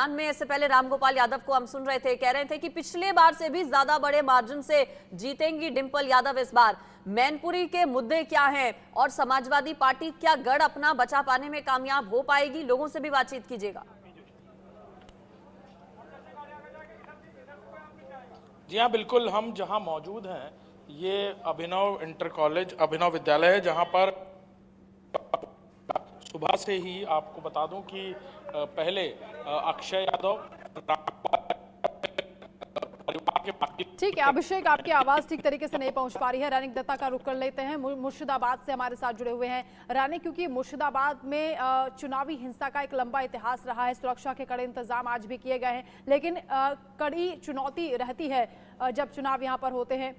मैदान में। इससे पहले रामगोपाल यादव को हम सुन रहे थे, कह रहे थे कि पिछले बार से भी ज्यादा बड़े मार्जिन से जीतेंगी डिंपल यादव इस बार। मैनपुरी के मुद्दे क्या हैं और समाजवादी पार्टी क्या गढ़ अपना बचा पाने में कामयाब हो पाएगी? लोगों से भी बातचीत कीजिएगा। जी हाँ, बिल्कुल। हम जहां मौजूद हैं ये अभिनव इंटर कॉलेज, अभिनव विद्यालय है, जहां पर सुबह से ही आपको बता दूं कि पहले अक्षय यादव ठीक है अभिषेक, आपकी आवाज ठीक तरीके से नहीं पहुंच पा रही है। रानिक दत्ता का रुख कर लेते हैं, मुर्शिदाबाद से हमारे साथ जुड़े हुए हैं रानी, क्योंकि मुर्शिदाबाद में चुनावी हिंसा का एक लंबा इतिहास रहा है। सुरक्षा के कड़े इंतजाम आज भी किए गए हैं, लेकिन कड़ी चुनौती रहती है जब चुनाव यहां पर होते हैं।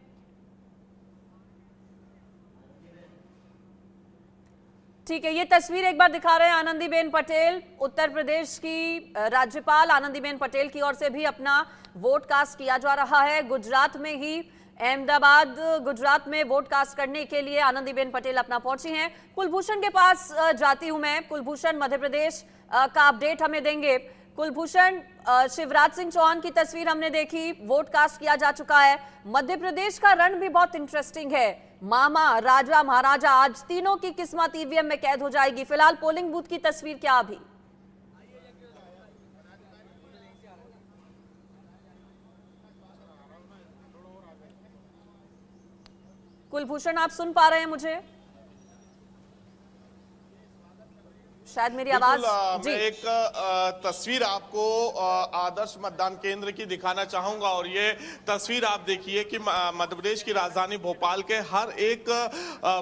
ठीक है, ये तस्वीर एक बार दिखा रहे हैं आनंदीबेन पटेल, उत्तर प्रदेश की राज्यपाल आनंदीबेन पटेल की ओर से भी अपना वोट कास्ट किया जा रहा है। गुजरात में ही अहमदाबाद, गुजरात में वोट कास्ट करने के लिए आनंदीबेन पटेल अपना पहुंची हैं। कुलभूषण के पास जाती हूं मैं। कुलभूषण मध्य प्रदेश का अपडेट हमें देंगे। कुलभूषण, शिवराज सिंह चौहान की तस्वीर हमने देखी, वोट कास्ट किया जा चुका है। मध्य प्रदेश का रण भी बहुत इंटरेस्टिंग है। मामा, राजा, महाराजा, आज तीनों की किस्मत ईवीएम में कैद हो जाएगी। फिलहाल पोलिंग बूथ की तस्वीर क्या अभी? कुलभूषण, आप सुन पा रहे हैं मुझे? शायद मेरी आवाज मैं एक तस्वीर आपको आदर्श मतदान केंद्र की दिखाना चाहूंगा, और ये तस्वीर आप देखिए कि मध्य प्रदेश की राजधानी भोपाल के हर एक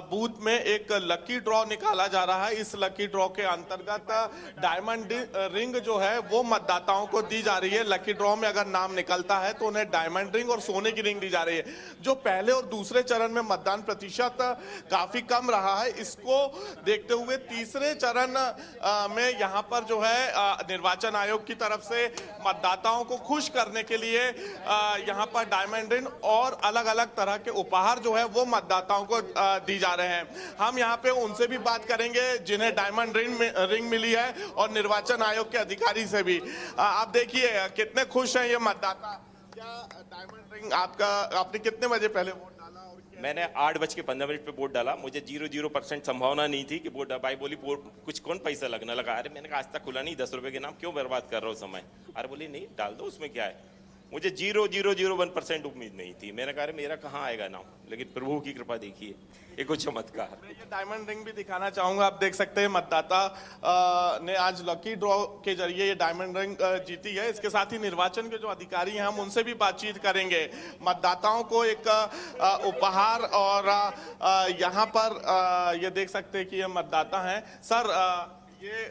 बूथ में एक लकी ड्रॉ निकाला जा रहा है। इस लकी ड्रॉ के अंतर्गत डायमंड रिंग जो है वो मतदाताओं को दी जा रही है। लकी ड्रॉ में अगर नाम निकलता है तो उन्हें डायमंड रिंग और सोने की रिंग दी जा रही है। जो पहले और दूसरे चरण में मतदान प्रतिशत काफी कम रहा है, इसको देखते हुए तीसरे चरण में यहां पर जो है निर्वाचन आयोग की तरफ से मतदाताओं को खुश करने के लिए यहां पर डायमंड रिंग और अलग अलग तरह के उपहार जो है वो मतदाताओं को दी जा रहे हैं। हम यहां पे उनसे भी बात करेंगे जिन्हें डायमंड रिंग मिली है, और निर्वाचन आयोग के अधिकारी से भी। आप देखिए कितने खुश हैं ये मतदाता। क्या डायमंड रिंग आपने कितने बजे पहले वोट डाला? मैंने 8:15 पे वोट डाला। मुझे 0% संभावना नहीं थी कि वोट भाई बोली कुछ कौन पैसा लगने लगा। अरे मैंने कहा आज तक खुला नहीं, 10 रुपए के नाम क्यों बर्बाद कर रहा हूँ समय। अरे बोली नहीं डाल दो, उसमें क्या है। मुझे 0.001% उम्मीद नहीं थी। मैंने कहा मेरा कहाँ आएगा नाम, लेकिन प्रभु की कृपा देखिए, एक चमत्कार। मैं ये डायमंड रिंग भी दिखाना चाहूंगा। आप देख सकते हैं मतदाता ने आज लकी ड्रॉ के जरिए ये डायमंड रिंग जीती है। इसके साथ ही निर्वाचन के जो अधिकारी हैं हम उनसे भी बातचीत करेंगे। मतदाताओं को एक उपहार, और यहाँ पर ये देख सकते हैं कि ये मतदाता हैं। सर, ये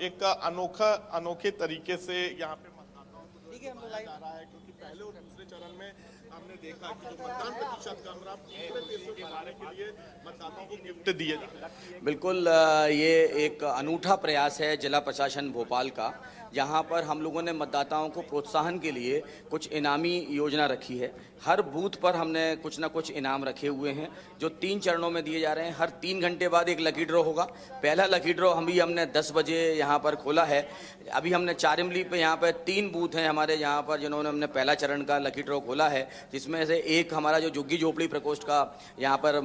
एक अनोखे तरीके से यहाँ पे मतदाताओं को जा रहा है, क्योंकि पहले और दूसरे चरण में हमने देखा कि जो मतदान प्रतिशत कम रहा, तीसरे तीसरे बढ़ाने के लिए मतदाताओं को गिफ्ट दिए जा रहे हैं। बिल्कुल, ये एक अनूठा प्रयास है जिला प्रशासन भोपाल का, जहां पर हम लोगों ने मतदाताओं को प्रोत्साहन के लिए कुछ इनामी योजना रखी है। हर बूथ पर हमने कुछ ना कुछ इनाम रखे हुए हैं जो 3 चरणों में दिए जा रहे हैं। हर 3 घंटे बाद एक लकी ड्रॉ होगा। पहला लकी ड्रॉ हमने 10 बजे यहाँ पर खोला है। अभी हमने 4 इमली पे यहाँ पर 3 बूथ हैं हमारे यहाँ पर जिन्होंने हमने पहला चरण का लकी ड्रॉ खोला है, जिसमें से एक हमारा जो झुग्गी झोपड़ी प्रकोष्ठ का यहाँ पर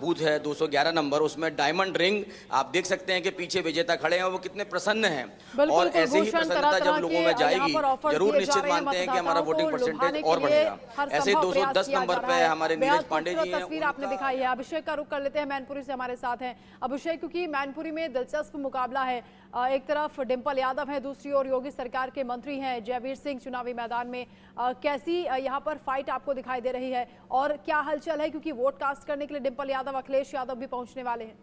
बूथ है 211 नंबर, उसमें डायमंड रिंग आप देख सकते हैं कि पीछे विजेता खड़े हैं, वो कितने प्रसन्न हैं। और ऐसे ही प्रसन्नता जब लोगों में जाएगी, जरूर निश्चित मानते हैं कि हमारा वोटिंग परसेंटेज और बढ़ेगा। ऐसे 210 नंबर पे हमारे नीरज पांडे जी हैं। तस्वीर आपने दिखाई है। अभिषेक का रुख कर लेते हैं, मैनपुरी से हमारे साथ हैं अभिषेक, क्योंकि मैनपुरी में दिलचस्प मुकाबला है। एक तरफ डिंपल यादव है, दूसरी ओर योगी सरकार के मंत्री हैं जयवीर सिंह चुनावी मैदान में। कैसी यहाँ पर फाइट आपको दिखाई दे रही है और क्या हलचल है, क्योंकि वोट कास्ट करने के लिए डिंपल यादव, अखिलेश यादव भी पहुंचने वाले हैं?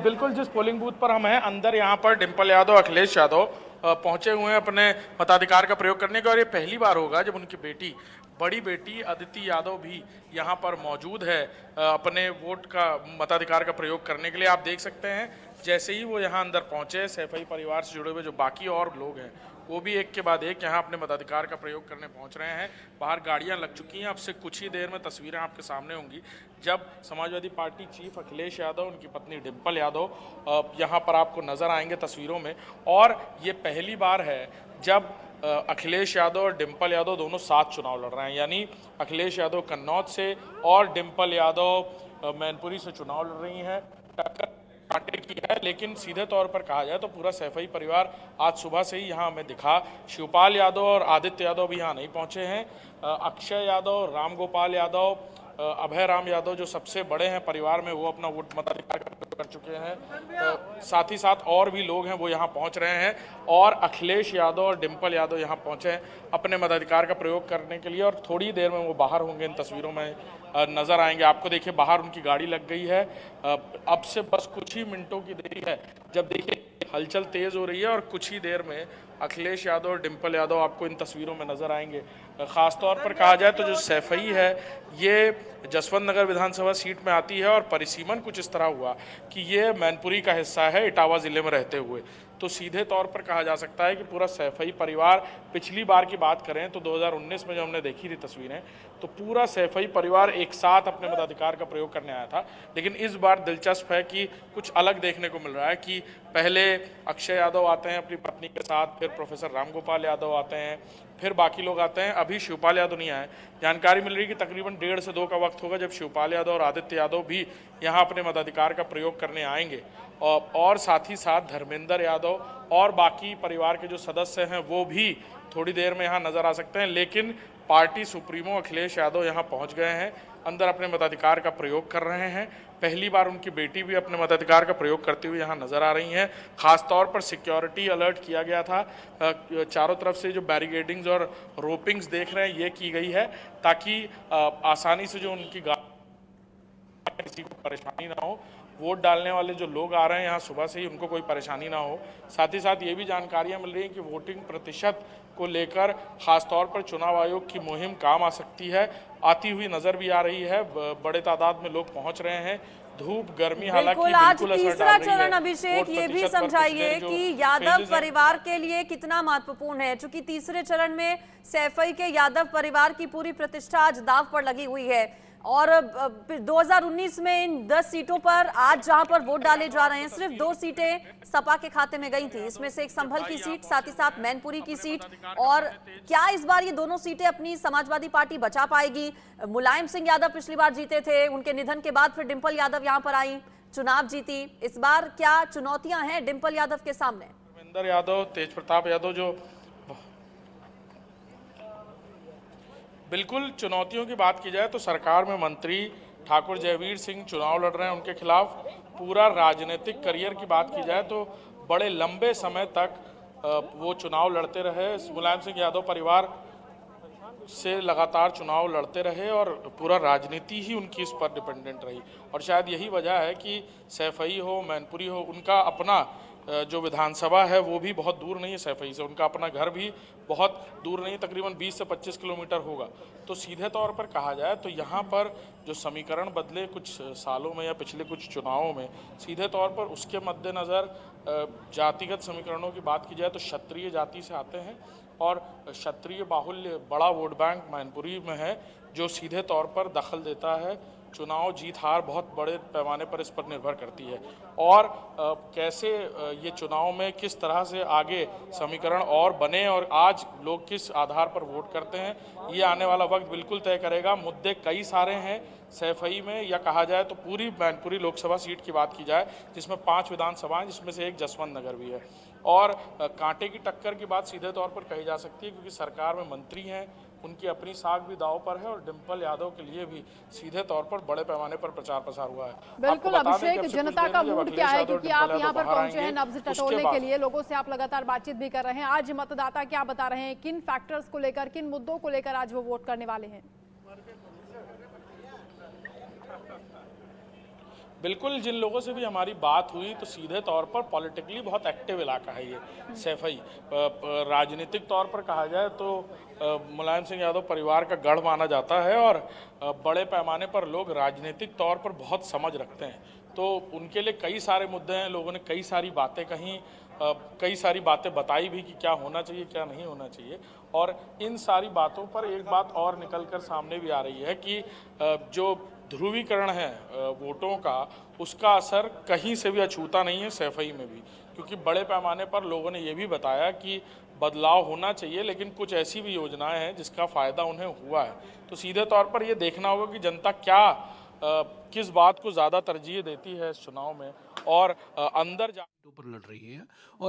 बिल्कुल, जिस पोलिंग बूथ पर हम हैं अंदर, यहाँ पर डिंपल यादव, अखिलेश यादव पहुंचे हुए हैं अपने मताधिकार का प्रयोग करने का, और ये पहली बार होगा जब उनकी बेटी, बड़ी बेटी अदिति यादव भी यहाँ पर मौजूद है अपने वोट का, मताधिकार का प्रयोग करने के लिए। आप देख सकते हैं जैसे ही वो यहाँ अंदर पहुंचे, सैफई परिवार से जुड़े हुए जो बाकी और लोग हैं वो भी एक के बाद एक यहाँ अपने मताधिकार का प्रयोग करने पहुंच रहे हैं। बाहर गाड़ियां लग चुकी हैं। अब से कुछ ही देर में तस्वीरें आपके सामने होंगी जब समाजवादी पार्टी चीफ अखिलेश यादव, उनकी पत्नी डिंपल यादव यहाँ पर आपको नजर आएंगे तस्वीरों में। और ये पहली बार है जब अखिलेश यादव और डिंपल यादव दोनों साथ चुनाव लड़ रहे हैं, यानी अखिलेश यादव कन्नौज से और डिंपल यादव मैनपुरी से चुनाव लड़ रही हैं। टक्कर कांटे की है, लेकिन सीधे तौर पर कहा जाए तो पूरा सैफई परिवार आज सुबह से ही यहाँ हमें दिखा। शिवपाल यादव और आदित्य यादव भी यहाँ नहीं पहुँचे हैं। अक्षय यादव, राम गोपाल यादव, अभय राम यादव जो सबसे बड़े हैं परिवार में, वो अपना वोट मताधिकार का प्रयोग कर चुके हैं। साथ ही साथ और भी लोग हैं वो यहाँ पहुँच रहे हैं और अखिलेश यादव और डिंपल यादव यहाँ पहुँचे हैं अपने मताधिकार का प्रयोग करने के लिए। और थोड़ी देर में वो बाहर होंगे, इन तस्वीरों में नजर आएंगे आपको। देखिए बाहर उनकी गाड़ी लग गई है। अब से बस कुछ ही मिनटों की देरी है जब देखिए हलचल तेज हो रही है और कुछ ही देर में अखिलेश यादव और डिंपल यादव आपको इन तस्वीरों में नजर आएंगे। खास तौर पर कहा जाए तो जो सैफई है ये जसवंत नगर विधानसभा सीट में आती है और परिसीमन कुछ इस तरह हुआ कि ये मैनपुरी का हिस्सा है इटावा जिले में रहते हुए। तो सीधे तौर पर कहा जा सकता है कि पूरा सैफई परिवार, पिछली बार की बात करें तो 2019 में जब हमने देखी थी तस्वीरें तो पूरा सैफई परिवार एक साथ अपने मताधिकार का प्रयोग करने आया था। लेकिन इस बार दिलचस्प है कि कुछ अलग देखने को मिल रहा है कि पहले अक्षय यादव आते हैं अपनी पत्नी के साथ, फिर प्रोफेसर रामगोपाल यादव आते हैं, फिर बाकी लोग आते हैं। अभी शिवपाल यादव नहीं आए। जानकारी मिल रही है कि तकरीबन 1:30 से 2 का वक्त होगा जब शिवपाल यादव और आदित्य यादव भी यहाँ अपने मताधिकार का प्रयोग करने आएंगे। और साथ ही साथ धर्मेंद्र यादव और बाकी परिवार के जो सदस्य हैं वो भी थोड़ी देर में यहाँ नजर आ सकते हैं। लेकिन पार्टी सुप्रीमो अखिलेश यादव यहाँ पहुँच गए हैं, अंदर अपने मताधिकार का प्रयोग कर रहे हैं। पहली बार उनकी बेटी भी अपने मताधिकार का प्रयोग करते हुए यहाँ नजर आ रही हैं। खास तौर पर सिक्योरिटी अलर्ट किया गया था। चारों तरफ से जो बैरिकेडिंग्स और रोपिंग्स देख रहे हैं ये की गई है ताकि आसानी से जो उनकी किसी को परेशानी ना हो। वोट डालने वाले जो लोग आ रहे हैं यहाँ सुबह से ही, उनको कोई परेशानी ना हो। साथ ही साथ ये भी जानकारियाँ मिल रही हैं कि वोटिंग प्रतिशत को लेकर खास तौर पर चुनाव आयोग की मुहिम काम आ सकती है, आती हुई नजर भी आ रही है। बड़े तादाद में लोग पहुंच रहे हैं। धूप गर्मी हालांकि बिल्कुल आज बिल्कुल असर तीसरा डाल रही है। चरण अभिषेक ये भी समझाइए कि यादव परिवार के लिए कितना महत्वपूर्ण है, क्योंकि तीसरे चरण में सैफई के यादव परिवार की पूरी प्रतिष्ठा आज दांव पर लगी हुई है। और 2019 में इन 10 सीटों पर आज जहां पर वोट डाले जा रहे हैं सिर्फ 2 सीटें सपा के खाते में गई थी। इसमें से एक संभल की सीट, साथ ही साथ मैनपुरी की सीट। और क्या इस बार ये दोनों सीटें अपनी समाजवादी पार्टी बचा पाएगी? मुलायम सिंह यादव पिछली बार जीते थे, उनके निधन के बाद फिर डिंपल यादव यहां पर आई, चुनाव जीती। इस बार क्या चुनौतियां हैं डिंपल यादव के सामने? धर्मेंद्र यादव, तेज प्रताप यादव जो बिल्कुल चुनौतियों की बात की जाए तो सरकार में मंत्री ठाकुर जयवीर सिंह चुनाव लड़ रहे हैं, उनके खिलाफ। पूरा राजनीतिक करियर की बात की जाए तो बड़े लंबे समय तक वो चुनाव लड़ते रहे। मुलायम सिंह यादव परिवार से लगातार चुनाव लड़ते रहे और पूरा राजनीति ही उनकी इस पर डिपेंडेंट रही। और शायद यही वजह है कि सैफई हो, मैनपुरी हो, उनका अपना जो विधानसभा है वो भी बहुत दूर नहीं है सैफई से। उनका अपना घर भी बहुत दूर नहीं, तकरीबन 20 से 25 किलोमीटर होगा। तो सीधे तौर पर कहा जाए तो यहाँ पर जो समीकरण बदले कुछ सालों में या पिछले कुछ चुनावों में, सीधे तौर पर उसके मद्देनज़र जातिगत समीकरणों की बात की जाए तो क्षत्रिय जाति से आते हैं और क्षत्रिय बाहुल्य बड़ा वोट बैंक मैनपुरी में है जो सीधे तौर पर दखल देता है। चुनाव जीत हार बहुत बड़े पैमाने पर इस पर निर्भर करती है और कैसे ये चुनाव में किस तरह से आगे समीकरण और बने और आज लोग किस आधार पर वोट करते हैं, ये आने वाला वक्त बिल्कुल तय करेगा। मुद्दे कई सारे हैं सैफई में, या कहा जाए तो पूरी मैनपुरी लोकसभा सीट की बात की जाए जिसमें 5 विधानसभाएं, जिसमें से एक जसवंत नगर भी है। और कांटे की टक्कर की बात सीधे तौर पर कही जा सकती है क्योंकि सरकार में मंत्री हैं, उनकी अपनी साख भी दांव पर है और डिंपल यादव के लिए भी सीधे तौर पर बड़े पैमाने पर प्रचार प्रसार हुआ है। बिल्कुल अभिषेक, जनता का मूड क्या है, क्योंकि आप यहाँ पर पहुंचे हैं नब्ज टटोलने के लिए, लोगों से आप लगातार बातचीत भी कर रहे हैं। आज मतदाता क्या बता रहे हैं, किन फैक्टर्स को लेकर, किन मुद्दों को लेकर आज वो वोट करने वाले हैं? बिल्कुल, जिन लोगों से भी हमारी बात हुई तो सीधे तौर पर पॉलिटिकली बहुत एक्टिव इलाका है ये सैफई। राजनीतिक तौर पर कहा जाए तो मुलायम सिंह यादव परिवार का गढ़ माना जाता है और बड़े पैमाने पर लोग राजनीतिक तौर पर बहुत समझ रखते हैं। तो उनके लिए कई सारे मुद्दे हैं, लोगों ने कई सारी बातें कहीं, कई सारी बातें बताई भी कि क्या होना चाहिए क्या नहीं होना चाहिए। और इन सारी बातों पर एक बात और निकल कर सामने भी आ रही है कि जो ध्रुवीकरण है वोटों का, उसका असर कहीं से भी अछूता नहीं है सैफई में भी, क्योंकि बड़े पैमाने पर लोगों ने ये भी बताया कि बदलाव होना चाहिए, लेकिन कुछ ऐसी भी योजनाएं हैं जिसका फ़ायदा उन्हें हुआ है। तो सीधे तौर पर ये देखना होगा कि जनता क्या किस बात को ज़्यादा तरजीह देती है इस चुनाव में, और अंदर जा पर लड़ रही है। और